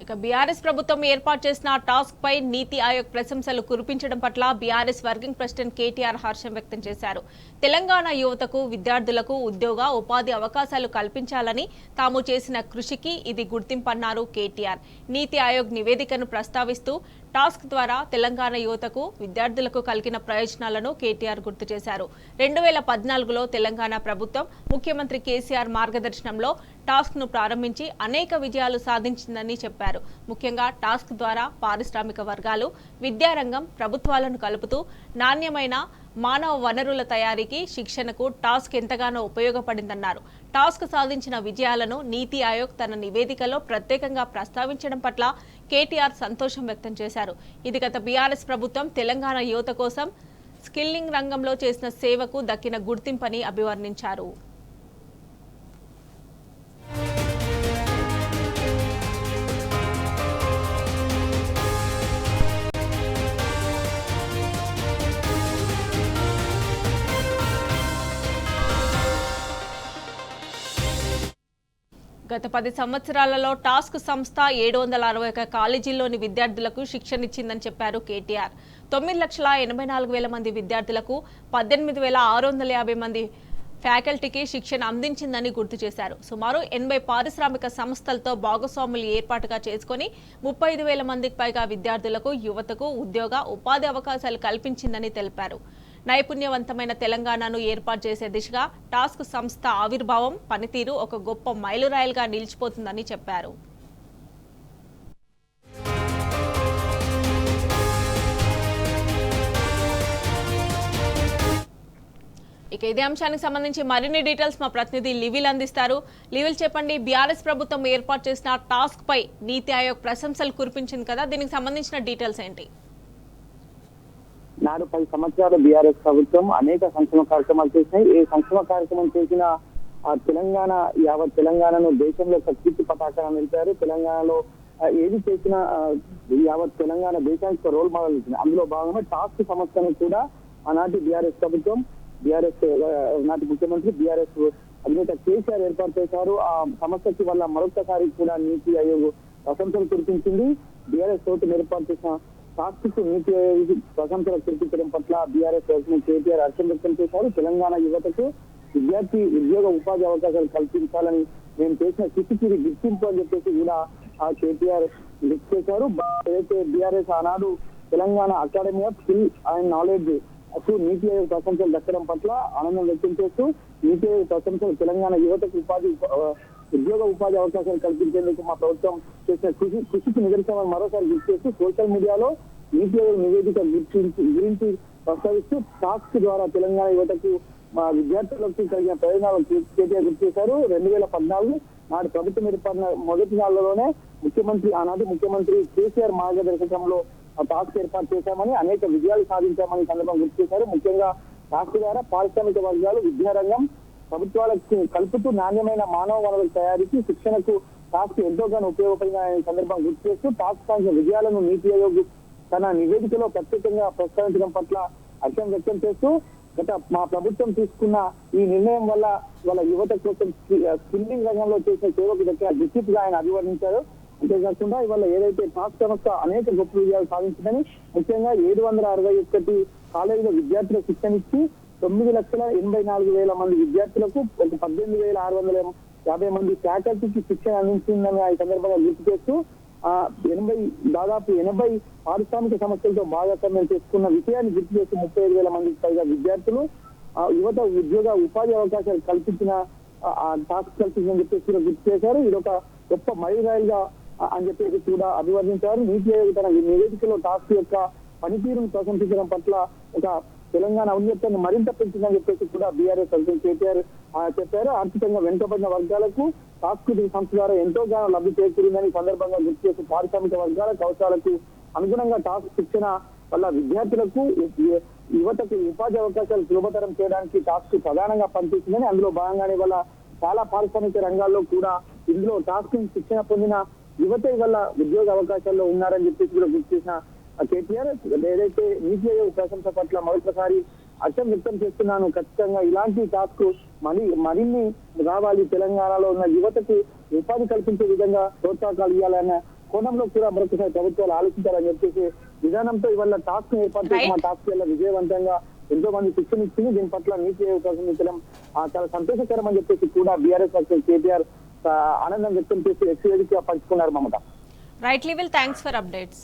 ఇక బీఆర్ఎస్ ప్రభుత్వం ఏర్పాటు చేసిన టాస్క్ పై నీతి ఆయోగ్ ప్రశంసలు కురిపించడం పట్ల బీఆర్ఎస్ వర్కింగ్ ప్రెసిడెంట్ కేటీఆర్ హర్షం వ్యక్తం చేశారు. తెలంగాణ యువతకు విద్యార్థులకు ఉద్యోగ ఉపాధి అవకాశాలు కల్పించాలని తాము చేసిన కృషికి ఇది గుర్తింపన్నారు కేటీఆర్. నీతి ఆయోగ్ నివేదికను ప్రస్తావిస్తూ టాస్క్ ద్వారా తెలంగాణ యువతకు విద్యార్థులకు కలిగిన ప్రయోజనాలను కేటీఆర్ గుర్తు చేశారు. 2014లో తెలంగాణ ప్రభుత్వం ముఖ్యమంత్రి కేసీఆర్ మార్గదర్శనంలో టాస్క్ ను ప్రారంభించి అనేక విజయాలు సాధించిందని చెప్పారు. ముఖ్యంగా టాస్క్ ద్వారా పారిశ్రామిక వర్గాలు, విద్యారంగం, ప్రభుత్వాలను కలుపుతూ నాణ్యమైన మానవ వనరుల తయారీకి, శిక్షణకు టాస్క్ ఎంతగానో ఉపయోగపడిందన్నారు. టాస్క్ సాధించిన విజయాలను నీతి ఆయోగ్ తన నివేదికలో ప్రత్యేకంగా ప్రస్తావించడం పట్ల కేటీఆర్ సంతోషం వ్యక్తం చేశారు. ఇది గత బీఆర్ఎస్ ప్రభుత్వం తెలంగాణ యువత కోసం స్కిల్లింగ్ రంగంలో చేసిన సేవకు దక్కిన గుర్తింపని అభివర్ణించారు. గత 10 సంవత్సరాలలో టాస్క్ సంస్థ 761 కాలేజీల్లోని విద్యార్థులకు శిక్షణిచ్చిందని చెప్పారు కేటీఆర్. 9,84,000 మంది విద్యార్థులకు 18,650 మంది ఫ్యాకల్టీకి శిక్షణ అందించిందని గుర్తు చేశారు. సుమారు 80 పారిశ్రామిక సంస్థలతో భాగస్వాములు ఏర్పాటుగా చేసుకుని 35,000 మందికి పైగా విద్యార్థులకు, యువతకు ఉద్యోగ ఉపాధి అవకాశాలు కల్పించిందని తెలిపారు. నైపుణ్యవంతమైన తెలంగాణను ఏర్పాటు చేసే దిశగా టాస్క్ సంస్థ ఆవిర్భావం, పనితీరు ఒక గొప్ప మైలురాయిలుగా నిలిచిపోతుందని చెప్పారు. ఇక ఇదే అంశానికి సంబంధించి మరిన్ని డీటెయిల్స్ మా ప్రతినిధి లివిల్ అందిస్తారు. లివిల్ చెప్పండి, బీఆర్ఎస్ ప్రభుత్వం ఏర్పాటు చేసిన టాస్క్ పై నీతి ఆయోగ్ ప్రశంసలు కురిపించింది కదా, దీనికి సంబంధించిన డీటెయిల్స్ ఏంటి? నాడు 10 సంవత్సరాలు బీఆర్ఎస్ ప్రభుత్వం అనేక సంక్షేమ కార్యక్రమాలు చేసినాయి. ఈ సంక్షేమ కార్యక్రమం చేసిన తెలంగాణ, యావత్ తెలంగాణను దేశంలో కీర్తి పతాకాన్ని నిలిపారు. తెలంగాణలో ఏది చేసినా యావత్ తెలంగాణ దేశానికి రోల్ మోడల్ ఇచ్చింది. అందులో భాగంగా టాస్క్ సంస్థను కూడా ఆనాటి బీఆర్ఎస్ ప్రభుత్వం, బీఆర్ఎస్ నాటి ముఖ్యమంత్రి బీఆర్ఎస్ అధినేత కేసీఆర్ ఏర్పాటు చేశారు. ఆ సంస్థకి వల్ల మరొకసారి కూడా నీతి ఆయోగ్ ప్రశంసలు కురిపించింది. బీఆర్ఎస్ ప్రభుత్వం ఏర్పాటు చేసిన టాస్క్ నీతి ఆయోగ్ ప్రశంసలు కురిపించడం పట్ల బీఆర్ఎస్ కేటీఆర్ హర్షం వ్యక్తం చేశారు. తెలంగాణ యువతకు విద్యార్థి ఉద్యోగ ఉపాధి అవకాశాలు కల్పించాలని మేము చేసిన కృషికి గుర్తింపు అని చెప్పేసి కూడా ఆ కేటీఆర్ లిస్ట్ చేశారు. ఏదైతే బీఆర్ఎస్ ఆనాడు Telangana academy of skill and knowledge నీతి ఆయోగ్ ప్రశంసలు దక్కడం పట్ల ఆనందం వ్యక్తం చేస్తూ నీతి ఆయోగ్ ప్రశంసలు తెలంగాణ యువతకు ఉద్యోగ ఉపాధి అవకాశాలు కల్పించేందుకు మా ప్రభుత్వం చేసిన కృషికి నిదర్శనం మరోసారి గుర్తు చేస్తూ సోషల్ మీడియాలో నీతి ఆయోగ్ నివేదిక గురించి ప్రస్తావిస్తూ టాస్క్ ద్వారా తెలంగాణ యువతకు మా విద్యార్థులకు కలిగిన ప్రయోజనాలు కేటీఆర్ గుర్తు చేశారు. 2014 నాడు ప్రభుత్వం ఏర్పడిన మొదటి నెలలోనే ఆనాటి ముఖ్యమంత్రి కేసీఆర్ మార్గదర్శకంలో టాస్క్ ఏర్పాటు చేశామని, అనేక విజయాలు సాధించామని సందర్భంగా గుర్తు చేశారు. ముఖ్యంగా టాస్క్ ద్వారా పారిశ్రామిక వర్గాలు, విద్యారంగం, ప్రభుత్వాలకు కలుపుతూ నాణ్యమైన మానవ వనరుల తయారీకి, శిక్షణకు టాస్క్ ఎంతోగానో ఉపయోగపడిన సందర్భంగా గుర్తు చేస్తూ టాస్క్ సాధించిన విజయాలను నీతి ఆయోగ్ తన నివేదికలో ప్రత్యేకంగా ప్రస్తావించడం పట్ల హర్షం వ్యక్తం చేస్తూ మా ప్రభుత్వం తీసుకున్న ఈ నిర్ణయం వల్ల వాళ్ళ యువత కోసం స్కిల్లింగ్ రంగంలో చేసిన సేవకు దక్కిన గుర్తింపుగా ఆయన అభివర్ణించారు. అంతేకాకుండా ఇవాళ ఏదైతే టాస్క్ సంస్థ అనేక గొప్ప విజయాలు సాధించిందని, ముఖ్యంగా 761 కాలేజీలో విద్యార్థులకు శిక్షణ ఇచ్చి 9,84,000 మంది విద్యార్థులకు 18,650 మంది ఫ్యాకల్టీకి శిక్షణ అందించిందని ఆ సందర్భంగా గుర్తు చేస్తూ దాదాపు 80 పారిశ్రామిక సంస్థలతో భాగస్వామ్యం చేసుకున్న విషయాన్ని గుర్తు చేస్తూ 35,000 మందికి పైగా విద్యార్థులు యువత ఉద్యోగ ఉపాధి అవకాశాలు కల్పించిన టాస్క్ కల్పించిందని చెప్పేసి గుర్తు చేశారు. ఇది ఒక గొప్ప మైలురాయిగా అని చెప్పేసి కూడా అభివర్ణించారు. నీతి ఆయోగ్ తన నివేదికలో టాస్క్ యొక్క పనితీరును ప్రశంసించడం పట్ల ఒక తెలంగాణ ఔన్నత్యాన్ని మరింత పెంచిందని చెప్పేసి కూడా బీఆర్ఎస్ అధ్యక్షుడు కేటీఆర్ చెప్పారు. ఆర్థికంగా వెనుకబడిన వర్గాలకు టాస్క్ సంస్థ ద్వారా ఎంతోగానో లబ్ధి చేకూరిందని సందర్భంగా గుర్తు చేస్తూ పారిశ్రామిక వర్గాలకు అవసరాలకు అనుగుణంగా టాస్క్ శిక్షణ వల్ల విద్యార్థులకు, యువతకు ఉపాధి అవకాశాలు సులభతరం చేయడానికి టాస్క్ ప్రధానంగా పనిచేస్తుందని, అందులో భాగంగానే వల్ల చాలా పారిశ్రామిక రంగాల్లో కూడా ఇందులో టాస్క్ శిక్షణ పొందిన యువత వల్ల ఉద్యోగ అవకాశాల్లో ఉన్నారని చెప్పేసి కూడా గుర్తు చేసిన కేటీఆర్ ఏదైతే నీతి ఆయోగ్ ప్రశంస పట్ల మరొకసారి హర్షం వ్యక్తం చేస్తున్నాను. ఖచ్చితంగా ఇలాంటి టాస్క్ మరిన్ని రావాలి, తెలంగాణలో ఉన్న యువతకు ఉపాధి కల్పించే విధంగా ప్రోత్సాహకాలు ఇవ్వాలన్న కోణంలో కూడా మరొకసారి ప్రభుత్వాలు ఆలోచించాలని చెప్పేసి విధానంతో ఇవాళ టాస్క్ ఏర్పాటు చేసిన టాస్క్ వల్ల విజయవంతంగా ఎంతో మంది శిక్షణ ఇచ్చింది. దీని పట్ల నీతి ఆయోగ్ ప్రసంగించడం చాలా సంతోషకరం అని చెప్పేసి కూడా బీఆర్ఎస్ వర్కింగ్ కేటీఆర్ ఆనందం వ్యక్తం చేసి ఎక్స్ వేదికగా పంచుకున్నారు Mamata. Right level, thanks for updates.